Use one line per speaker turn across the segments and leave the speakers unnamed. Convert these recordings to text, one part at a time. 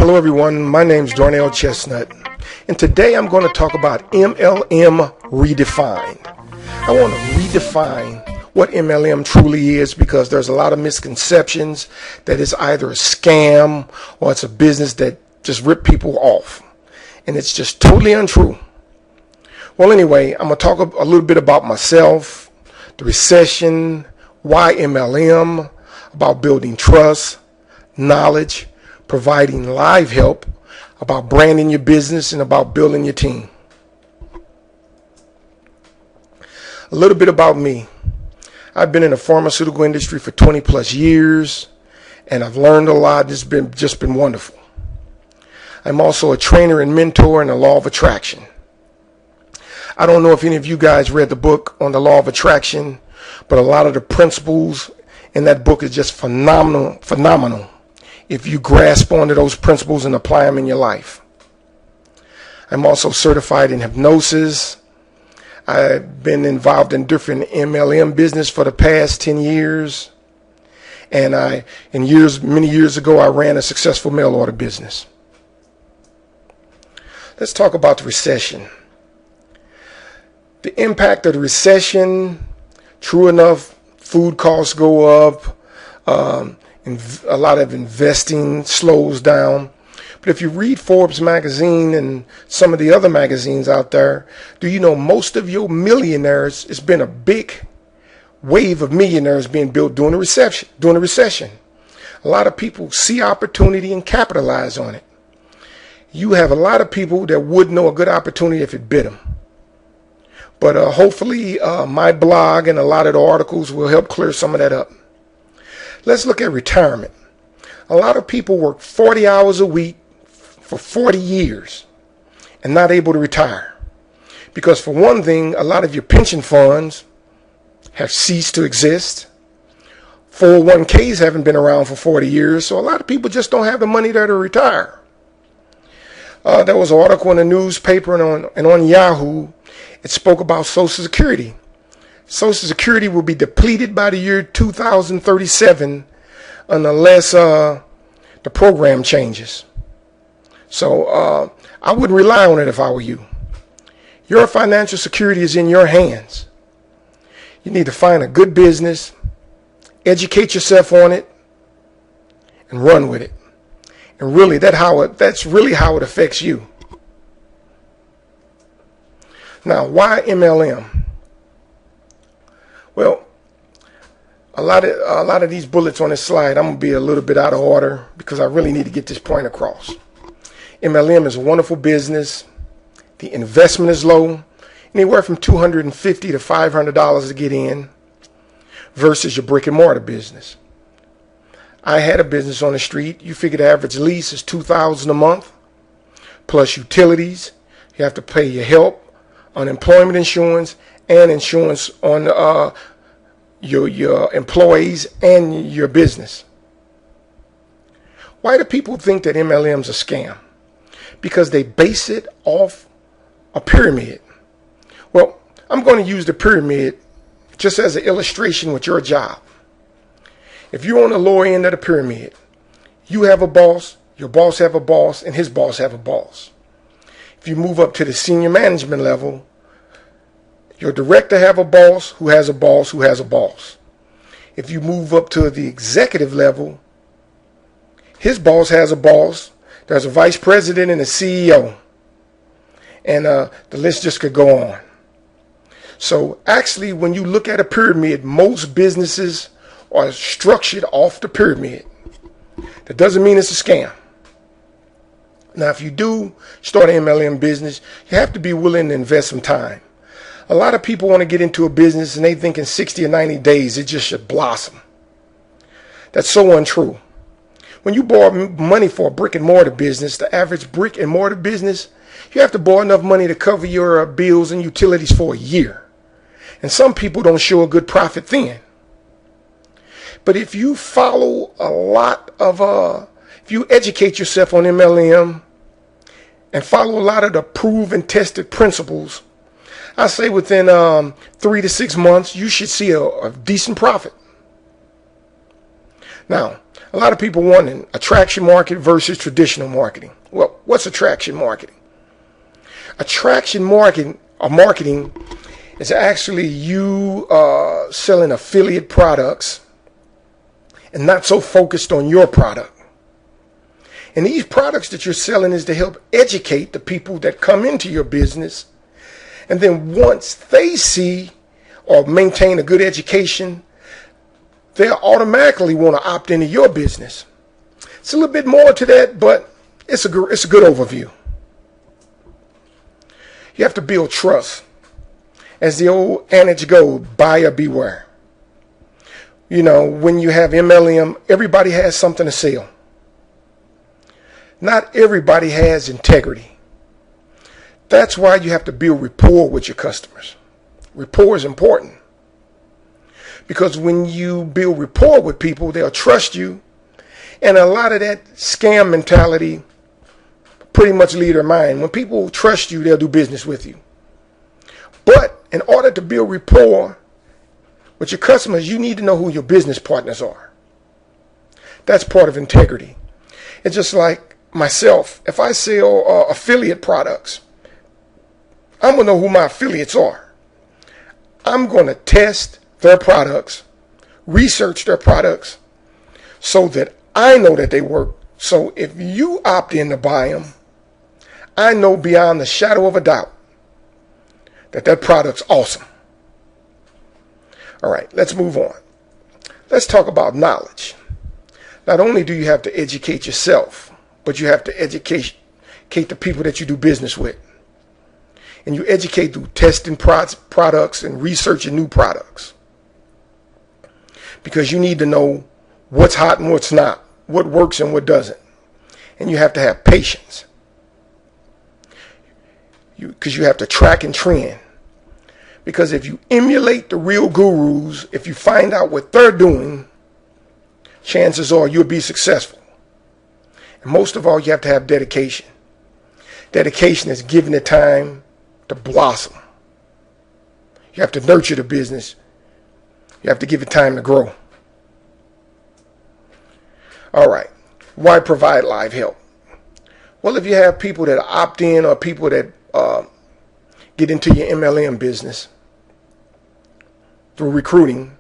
Hello everyone, my name is Darnell Chestnut, and today I'm going to talk about MLM Redefined. I want to redefine what MLM truly is because there's a lot of misconceptions that it's either a scam or it's a business that just rip people off, and it's just totally untrue. Well, anyway, I'm going to talk a little bit about myself, the recession, why MLM, about building trust, knowledge, providing live help, about branding your business, and about building your team. A little bit about me. I've been in the pharmaceutical industry for 20 plus years, and I've learned a lot. It's just been wonderful. I'm also a trainer and mentor in the law of attraction. I don't know if any of you guys read the book on the law of attraction, but a lot of the principles in that book is just phenomenal if you grasp onto those principles and apply them in your life. I'm also certified in hypnosis. I've been involved in different MLM business for the past 10 years. And many years ago, I ran a successful mail order business. Let's talk about the recession. The impact of the recession, true enough, food costs go up. A lot of investing slows down. But if you read Forbes magazine and some of the other magazines out there, do you know most of your millionaires, it's been a big wave of millionaires being built during the recession. A lot of people see opportunity and capitalize on it. You have a lot of people that would know a good opportunity if it bit them. But hopefully my blog and a lot of the articles will help clear some of that up. Let's look at retirement. A lot of people work 40 hours a week for 40 years and not able to retire. Because for one thing, a lot of your pension funds have ceased to exist. 401ks haven't been around for 40 years, so a lot of people just don't have the money there to retire. There was an article in the newspaper and on Yahoo. It spoke about Social Security. Social Security will be depleted by the year 2037 unless the program changes. So I wouldn't rely on it if I were you. Your financial security is in your hands. You need to find a good business, educate yourself on it, and run with it. And really, that's really how it affects you. Now, why MLM? Well, a lot of these bullets on this slide, I'm going to be a little bit out of order because I really need to get this point across. MLM is a wonderful business. The investment is low, anywhere from $250 to $500 to get in versus your brick and mortar business. I had a business on the street. You figure the average lease is $2,000 a month plus utilities. You have to pay your help, unemployment insurance, and insurance on your employees and your business. Why do people think that MLM's a scam? Because they base it off a pyramid. Well, I'm going to use the pyramid just as an illustration with your job. If you're on the lower end of the pyramid, you have a boss, your boss have a boss, and his boss have a boss. If you move up to the senior management level, your director have a boss who has a boss who has a boss. If you move up to the executive level, his boss has a boss. There's a vice president and a CEO. And the list just could go on. So actually, when you look at a pyramid, most businesses are structured off the pyramid. That doesn't mean it's a scam. Now, if you do start an MLM business, you have to be willing to invest some time. A lot of people want to get into a business and they think in 60 or 90 days it just should blossom. That's so untrue. When you borrow money for a brick and mortar business, the average brick and mortar business, you have to borrow enough money to cover your bills and utilities for a year. And some people don't show a good profit then. But if you follow if you educate yourself on MLM and follow a lot of the proven tested principles, I say within 3 to 6 months, you should see a decent profit. Now, A lot of people want attraction marketing versus traditional marketing. Well, what's attraction marketing? Attraction marketing is actually you selling affiliate products and not so focused on your product. And these products that you're selling is to help educate the people that come into your business. And then once they see or maintain a good education, they'll automatically want to opt into your business. It's a little bit more to that, but it's a good overview. You have to build trust. As the old adage goes, buyer beware. You know, when you have MLM, everybody has something to sell. Not everybody has integrity. That's why you have to build rapport with your customers. Rapport is important. Because when you build rapport with people, they'll trust you. And a lot of that scam mentality pretty much leave their mind. When people trust you, they'll do business with you. But in order to build rapport with your customers, you need to know who your business partners are. That's part of integrity. It's just like myself. If I sell affiliate products, I'm going to know who my affiliates are. I'm going to test their products, research their products, so that I know that they work. So if you opt in to buy them, I know beyond the shadow of a doubt that that product's awesome. All right, let's move on. Let's talk about knowledge. Not only do you have to educate yourself, but you have to educate the people that you do business with. And you educate through testing products and researching new products. Because you need to know what's hot and what's not, what works and what doesn't. And you have to have patience. Because you have to track and trend. Because if you emulate the real gurus, if you find out what they're doing, chances are you'll be successful. And most of all, you have to have dedication. Dedication is giving it time to blossom. You have to nurture the business. You have to give it time to grow. All right. Why provide live help? Well, if you have people that opt in or people that get into your MLM business through recruiting,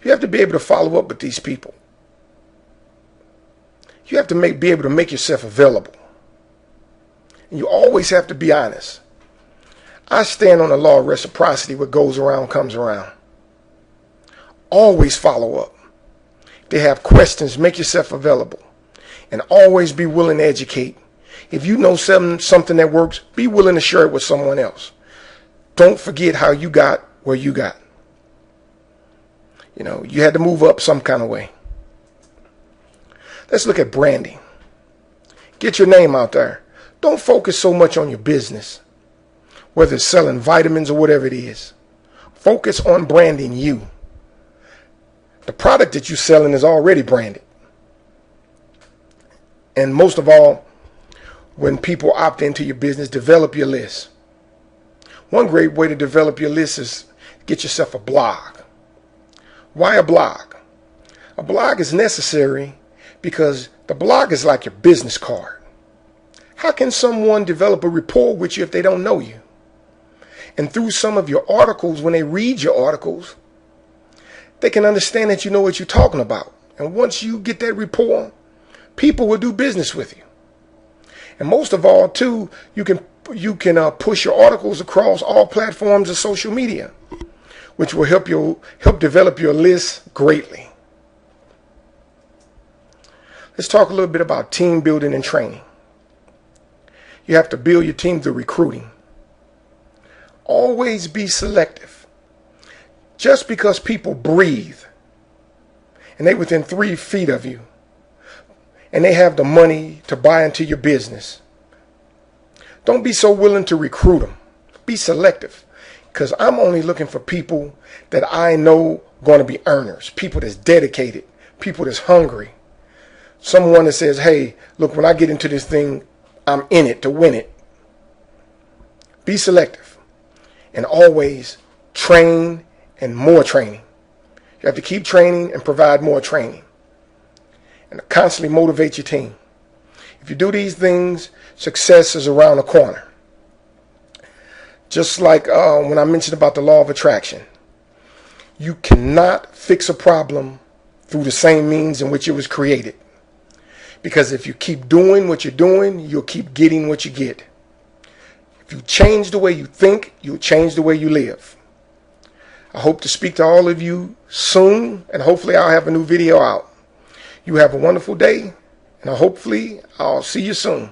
you have to be able to follow up with these people. You have to be able to make yourself available. And you always have to be honest. I stand on the law of reciprocity. What goes around comes around. Always follow up. If they have questions, make yourself available. And always be willing to educate. If you know something that works, be willing to share it with someone else. Don't forget how you got where you got. You know, you had to move up some kind of way. Let's look at branding. Get your name out there. Don't focus so much on your business, whether it's selling vitamins or whatever it is. Focus on branding you. The product that you're selling is already branded. And most of all, when people opt into your business, develop your list. One great way to develop your list is get yourself a blog. Why a blog? A blog is necessary because the blog is like your business card. How can someone develop a rapport with you if they don't know you? And through some of your articles, when they read your articles, they can understand that you know what you're talking about. And once you get that rapport, people will do business with you. And most of all, too, you can push your articles across all platforms of social media, which will help develop your list greatly. Let's talk a little bit about team building and training. You have to build your team through recruiting. Always be selective. Just because people breathe and they're within 3 feet of you and they have the money to buy into your business, don't be so willing to recruit them. Be selective, because I'm only looking for people that I know going to be earners, people that's dedicated, people that's hungry, someone that says, hey, look, when I get into this thing, I'm in it to win it. Be selective and always train and more training. You have to keep training and provide more training. and constantly motivate your team. If you do these things, success is around the corner. Just like when I mentioned about the law of attraction. You cannot fix a problem through the same means in which it was created. Because if you keep doing what you're doing, you'll keep getting what you get. If you change the way you think, you'll change the way you live. I hope to speak to all of you soon, and hopefully I'll have a new video out. You have a wonderful day, and hopefully I'll see you soon.